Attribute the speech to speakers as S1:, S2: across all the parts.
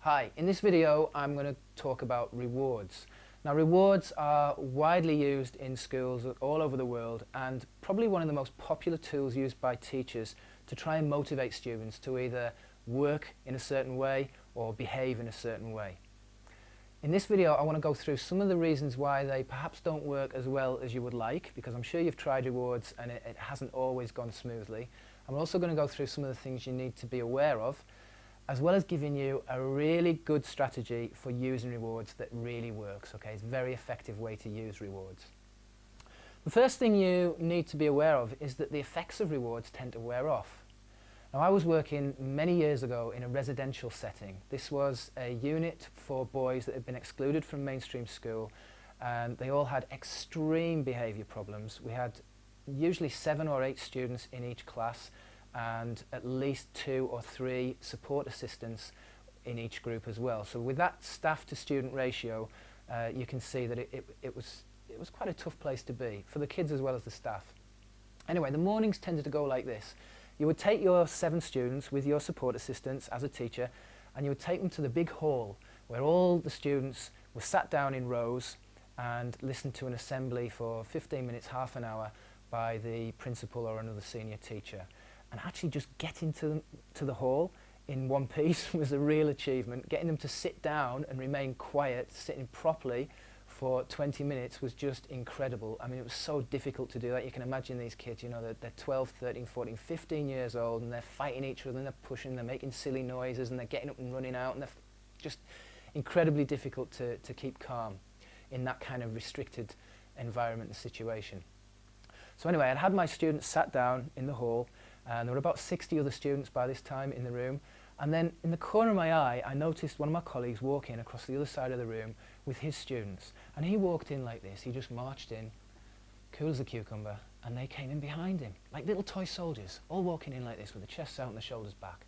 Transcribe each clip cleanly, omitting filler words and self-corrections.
S1: Hi, in this video I'm going to talk about rewards. Now rewards are widely used in schools all over the world and probably one of the most popular tools used by teachers to try and motivate students to either work in a certain way or behave in a certain way. In this video I want to go through some of the reasons why they perhaps don't work as well as you would like, because I'm sure you've tried rewards and it hasn't always gone smoothly. I'm also going to go through some of the things you need to be aware of, as well as giving you a really good strategy for using rewards that really works. Okay, it's a very effective way to use rewards. The first thing you need to be aware of is that the effects of rewards tend to wear off. Now, I was working many years ago in a residential setting. This was a unit for boys that had been excluded from mainstream school, and they all had extreme behaviour problems. We had usually 7 or 8 students in each class, and at least 2 or 3 support assistants in each group as well. So with that staff to student ratio, you can see that it was quite a tough place to be for the kids as well as the staff. Anyway, the mornings tended to go like this. You would take your 7 students with your support assistants as a teacher, and you would take them to the big hall where all the students were sat down in rows and listened to an assembly for 15 minutes, half an hour by the principal or another senior teacher. And actually just getting to the hall in one piece was a real achievement. Getting them to sit down and remain quiet, sitting properly for 20 minutes was just incredible. I mean, it was so difficult to do that. You can imagine these kids, you know, they're 12, 13, 14, 15 years old, and they're fighting each other, and they're pushing, they're making silly noises, and they're getting up and running out, and they're just incredibly difficult to keep calm in that kind of restricted environment and situation. So anyway, I'd had my students sat down in the hall, and there were about 60 other students by this time in the room. And then in the corner of my eye, I noticed one of my colleagues walking across the other side of the room with his students. And he walked in like this. He just marched in, cool as a cucumber, and they came in behind him, like little toy soldiers, all walking in like this with the chests out and the shoulders back.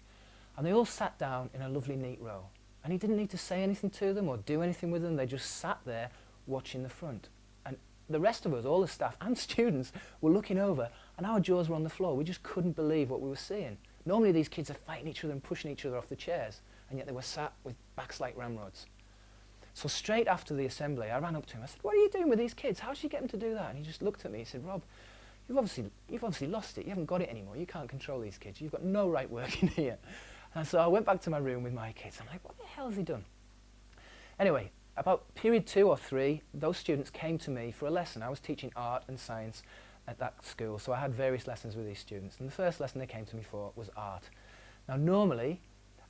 S1: And they all sat down in a lovely neat row. And he didn't need to say anything to them or do anything with them. They just sat there watching the front. And the rest of us, all the staff and students, were looking over, and our jaws were on the floor. We just couldn't believe what we were seeing. Normally these kids are fighting each other and pushing each other off the chairs, and yet they were sat with backs like ramrods. So straight after the assembly, I ran up to him. I said, "What are you doing with these kids? How did you get them to do that?" And he just looked at me. He said, "Rob, you've obviously lost it. You haven't got it anymore. You can't control these kids. You've got no right working here." And so I went back to my room with my kids. I'm like, what the hell has he done? Anyway, about period 2 or 3, those students came to me for a lesson. I was teaching art and science at that school, so I had various lessons with these students, and the first lesson they came to me for was art. Now normally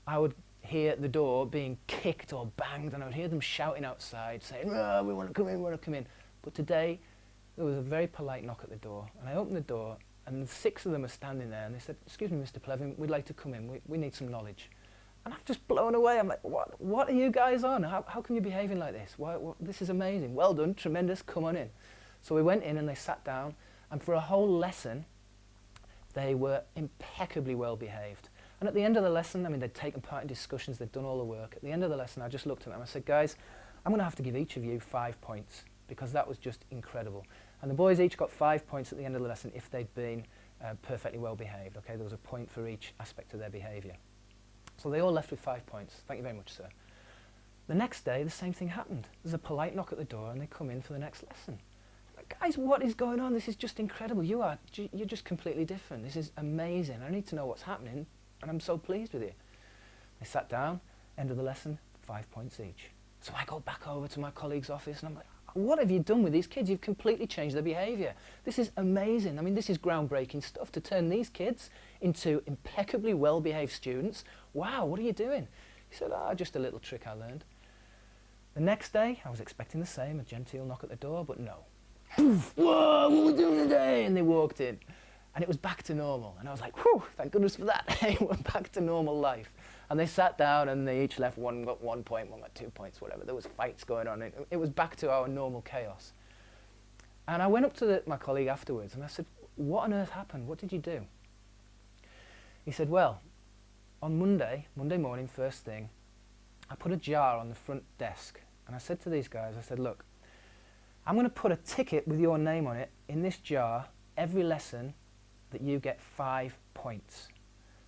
S1: I would hear the door being kicked or banged, and I would hear them shouting outside saying, "Oh, we want to come in, we want to come in." But today there was a very polite knock at the door, and I opened the door, and 6 of them were standing there, and they said, "Excuse me, Mr. Plevin, we'd like to come in, we need some knowledge." And I'm just blown away. I'm like, what are you guys on? How come you're behaving like this? This is amazing. Well done, tremendous, come on in. So we went in and they sat down, and for a whole lesson they were impeccably well behaved. And at the end of the lesson, I mean, they'd taken part in discussions, they'd done all the work. At the end of the lesson I just looked at them and I said, "Guys, I'm going to have to give each of you 5 points, because that was just incredible." And the boys each got 5 points at the end of the lesson if they'd been perfectly well behaved. Okay, there was a point for each aspect of their behaviour. So they all left with 5 points. "Thank you very much, sir." The next day the same thing happened. There's a polite knock at the door and they come in for the next lesson. "Guys, what is going on? This is just incredible. You're just completely different. This is amazing. I need to know what's happening, and I'm so pleased with you." They sat down, end of the lesson, 5 points each. So I go back over to my colleague's office and I'm like, "What have you done with these kids? You've completely changed their behaviour. This is amazing. I mean, this is groundbreaking stuff to turn these kids into impeccably well-behaved students. Wow, what are you doing?" He said, "Ah, just a little trick I learned." The next day, I was expecting the same, a genteel knock at the door, but no. "Poof, whoa, what are we doing today?" And they walked in, and it was back to normal. And I was like, "Whew, thank goodness for that." We're back to normal life. And they sat down and they each left, one got 1 point, one got 2 points, whatever. There was fights going on. It was back to our normal chaos. And I went up to my colleague afterwards and I said, "What on earth happened? What did you do?" He said, "Well, on Monday morning, first thing, I put a jar on the front desk. And I said to these guys, I said, look, I'm going to put a ticket with your name on it in this jar every lesson that you get 5 points.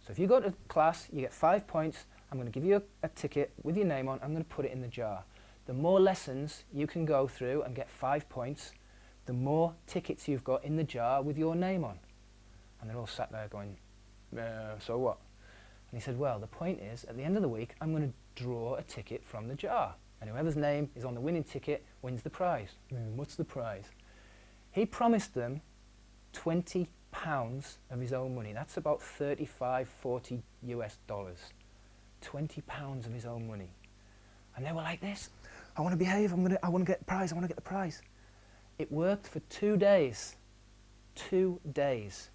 S1: So if you go to class, you get 5 points, I'm going to give you a ticket with your name on, I'm going to put it in the jar. The more lessons you can go through and get 5 points, the more tickets you've got in the jar with your name on. And they're all sat there going, so what? And he said, well, the point is, at the end of the week, I'm going to draw a ticket from the jar. And whoever's name is on the winning ticket wins the prize. What's the prize? He promised them £20 of his own money. That's about 35, 40 US dollars. £20 of his own money. And they were like this, I want to behave, I want to get the prize, I want to get the prize. It worked for 2 days. 2 days.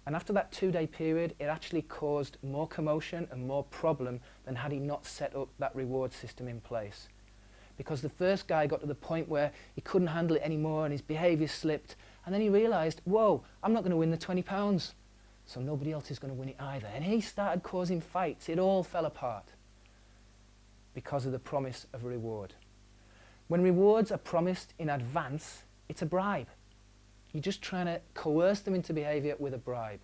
S1: And after that 2-day period, it actually caused more commotion and more problem than had he not set up that reward system in place. Because the first guy got to the point where he couldn't handle it anymore and his behaviour slipped, and then he realised, whoa, I'm not going to win the £20, so nobody else is going to win it either. And he started causing fights. It all fell apart because of the promise of a reward. When rewards are promised in advance, it's a bribe. You're just trying to coerce them into behaviour with a bribe.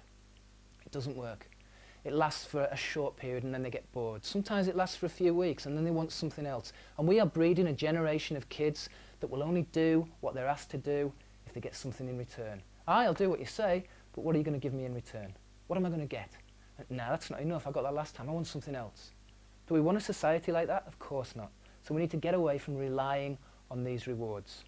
S1: It doesn't work. It lasts for a short period and then they get bored. Sometimes it lasts for a few weeks and then they want something else. And we are breeding a generation of kids that will only do what they're asked to do if they get something in return. I'll do what you say, but what are you going to give me in return? What am I going to get? No, that's not enough. I got that last time. I want something else. Do we want a society like that? Of course not. So we need to get away from relying on these rewards.